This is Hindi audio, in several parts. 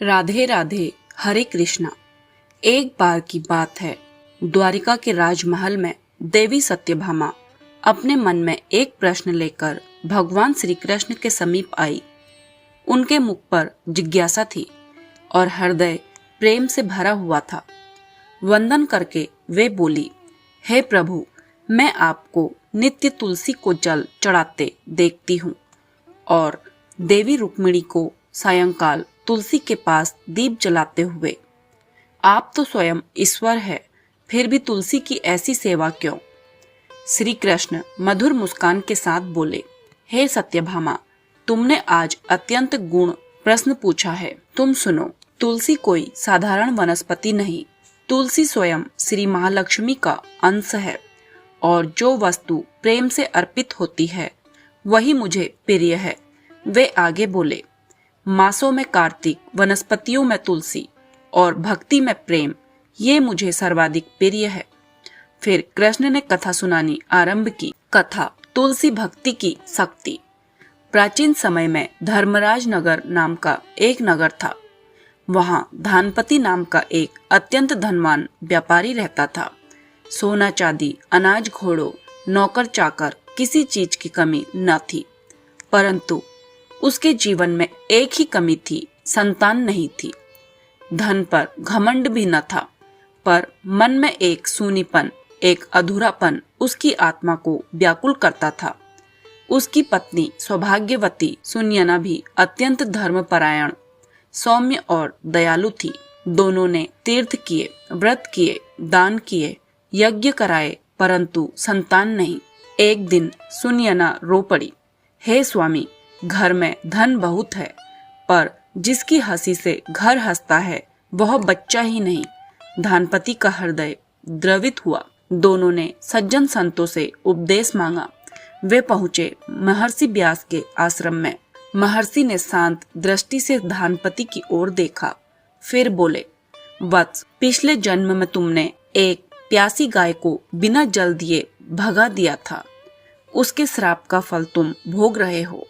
राधे राधे, हरे कृष्णा। एक बार की बात है, द्वारिका के राजमहल में देवी सत्यभामा अपने मन में एक प्रश्न लेकर भगवान श्री कृष्ण के समीप आई। उनके मुख पर जिज्ञासा थी और हृदय प्रेम से भरा हुआ था। वंदन करके वे बोली, हे प्रभु, मैं आपको नित्य तुलसी को जल चढ़ाते देखती हूँ और देवी रुक्मिणी को सायंकाल तुलसी के पास दीप जलाते हुए। आप तो स्वयं ईश्वर है, फिर भी तुलसी की ऐसी सेवा क्यों? श्री कृष्ण मधुर मुस्कान के साथ बोले, हे सत्यभामा, तुमने आज अत्यंत गुण प्रश्न पूछा है। तुम सुनो। तुलसी कोई साधारण वनस्पति नहीं, तुलसी स्वयं श्री महालक्ष्मी का अंश है और जो वस्तु प्रेम से अर्पित होती है वही मुझे प्रिय है। वे आगे बोले, मासों में कार्तिक, वनस्पतियों में तुलसी और भक्ति में प्रेम, ये मुझे सर्वाधिक प्रिय है। फिर कृष्ण ने कथा सुनानी आरंभ की। कथा तुलसी भक्ति की शक्ति। प्राचीन समय में धर्मराज नगर नाम का एक नगर था। वहाँ धानपति नाम का एक अत्यंत धनवान व्यापारी रहता था। सोना चांदी, अनाज, घोड़ों, नौकर चाकर, किसी चीज की कमी न थी। परंतु उसके जीवन में एक ही कमी थी, संतान नहीं थी। धन पर घमंड भी न था, पर मन में एक सूनीपन, एक अधूरापन उसकी आत्मा को व्याकुल करता था। उसकी पत्नी सौभाग्यवती सुनयना भी अत्यंत धर्मपरायण, सौम्य और दयालु थी। दोनों ने तीर्थ किए, व्रत किए, दान किए, यज्ञ कराए, परंतु संतान नहीं। एक दिन सुनयना रो पड़ी, हे स्वामी, घर में धन बहुत है, पर जिसकी हंसी से घर हंसता है वह बच्चा ही नहीं। धानपति का हृदय द्रवित हुआ। दोनों ने सज्जन संतों से उपदेश मांगा। वे पहुंचे महर्षि व्यास के आश्रम में। महर्षि ने शांत दृष्टि से धानपति की ओर देखा, फिर बोले, वत्स, पिछले जन्म में तुमने एक प्यासी गाय को बिना जल दिए भगा दिया था। उसके श्राप का फल तुम भोग रहे हो।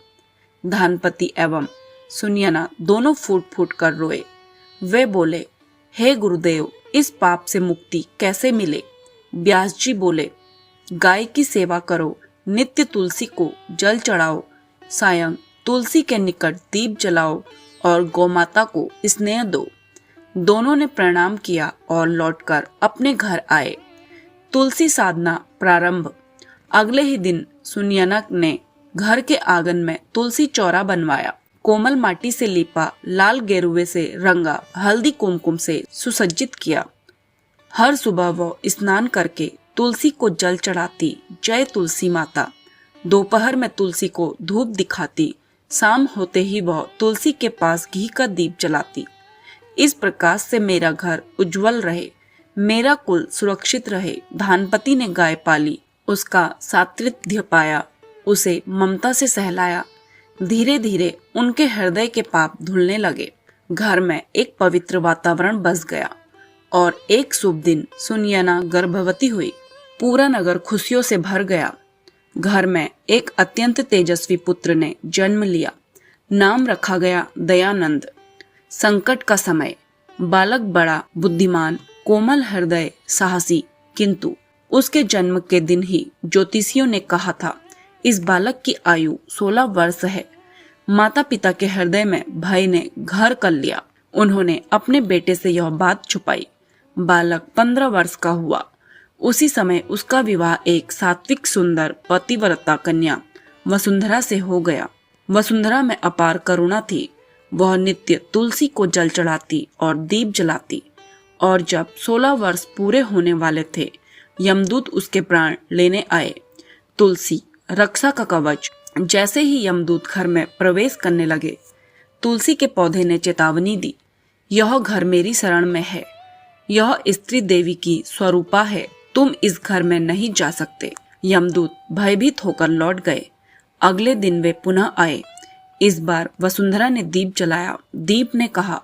धानपति एवं सुनयना दोनों फूट फूट कर रोए। वे बोले, हे गुरुदेव, इस पाप से मुक्ति कैसे मिले? व्यास जी बोले, गाय की सेवा करो, नित्य तुलसी को जल चढ़ाओ, सायं तुलसी के निकट दीप जलाओ और गौमाता को स्नेह दो। दोनों ने प्रणाम किया और लौटकर अपने घर आए। तुलसी साधना प्रारंभ। अगले ही दिन सुनयना ने घर के आंगन में तुलसी चौरा बनवाया। कोमल माटी से लीपा, लाल गेरुए से रंगा, हल्दी कुमकुम से सुसज्जित किया। हर सुबह वो स्नान करके तुलसी को जल चढ़ाती, जय तुलसी माता। दोपहर में तुलसी को धूप दिखाती, शाम होते ही वह तुलसी के पास घी का दीप जलाती। इस प्रकाश से मेरा घर उज्जवल रहे, मेरा कुल सुरक्षित रहे। धानपति ने गाय पाली, उसका सात्विध्य पाया, उसे ममता से सहलाया। धीरे धीरे उनके हृदय के पाप धुलने लगे। घर में एक पवित्र वातावरण बस गया और एक शुभ दिन सुनयना गर्भवती हुई। पूरा नगर खुशियों से भर गया। घर में एक अत्यंत तेजस्वी पुत्र ने जन्म लिया। नाम रखा गया दयानंद। संकट का समय। बालक बड़ा बुद्धिमान, कोमल हृदय, साहसी, किंतु उसके जन्म के दिन ही ज्योतिषियों ने कहा था, इस बालक की आयु 16 वर्ष है। माता पिता के हृदय में भय ने घर कर लिया। उन्होंने अपने बेटे से यह बात छुपाई। बालक 15 वर्ष का हुआ। उसी समय उसका विवाह एक सात्विक सुंदर पतिव्रता कन्या वसुंधरा से हो गया। वसुंधरा में अपार करुणा थी। वह नित्य तुलसी को जल चढ़ाती और दीप जलाती, और जब 16 वर्ष पूरे होने वाले थे, यमदूत उसके प्राण लेने आए। तुलसी रक्षा का कवच। जैसे ही यमदूत घर में प्रवेश करने लगे, तुलसी के पौधे ने चेतावनी दी, यह घर मेरी शरण में है, यह स्त्री देवी की स्वरूपा है, तुम इस घर में नहीं जा सकते। यमदूत भयभीत होकर लौट गए। अगले दिन वे पुनः आए। इस बार वसुंधरा ने दीप जलाया। दीप ने कहा,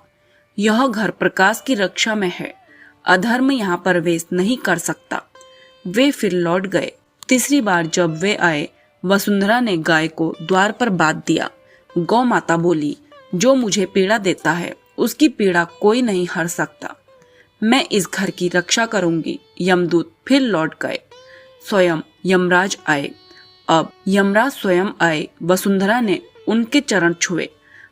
यह घर प्रकाश की रक्षा में है, अधर्म यहाँ प्रवेश नहीं कर सकता। वे फिर लौट गए। तीसरी बार जब वे आए, वसुंधरा ने गाय को द्वार पर बांध दिया। गौ माता बोली, जो मुझे पीड़ा देता है उसकी पीड़ा कोई नहीं हर सकता। मैं इस घर की रक्षा करूंगी। यमदूत फिर लौट गए। स्वयं यमराज आए। अब यमराज स्वयं आए। वसुंधरा ने उनके चरण छुए,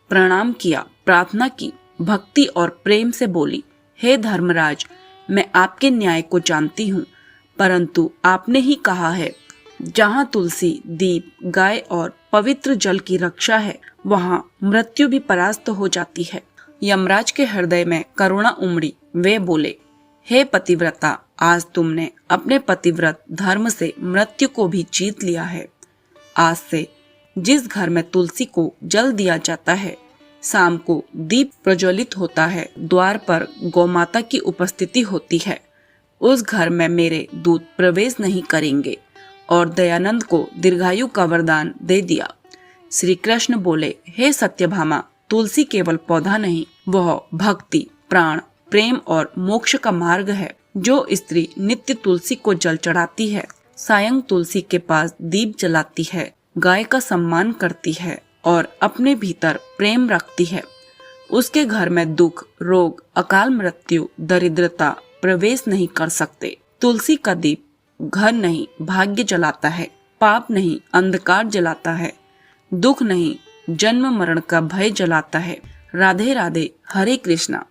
प्रणाम किया, प्रार्थना की, भक्ति और प्रेम से बोली, हे धर्मराज, मैं आपके न्याय को जानती हूँ, परंतु आपने ही कहा है जहाँ तुलसी, दीप, गाय और पवित्र जल की रक्षा है, वहाँ मृत्यु भी परास्त हो जाती है। यमराज के हृदय में करुणा उमड़ी। वे बोले, हे पतिव्रता, आज तुमने अपने पतिव्रत धर्म से मृत्यु को भी जीत लिया है। आज से जिस घर में तुलसी को जल दिया जाता है, शाम को दीप प्रज्वलित होता है, द्वार पर गौमाता की उपस्थिति होती है, उस घर में मेरे दूत प्रवेश नहीं करेंगे। और दयानंद को दीर्घायु का वरदान दे दिया। श्री कृष्ण बोले, हे सत्यभामा, तुलसी केवल पौधा नहीं, वह भक्ति, प्राण, प्रेम और मोक्ष का मार्ग है। जो स्त्री नित्य तुलसी को जल चढ़ाती है, सायं तुलसी के पास दीप जलाती है, गाय का सम्मान करती है और अपने भीतर प्रेम रखती है, उसके घर में दुख, रोग, अकाल मृत्यु, दरिद्रता प्रवेश नहीं कर सकते। तुलसी का दीप घर नहीं भाग्य जलाता है, पाप नहीं अंधकार जलाता है, दुख नहीं जन्म मरण का भय जलाता है। राधे राधे, हरे कृष्णा।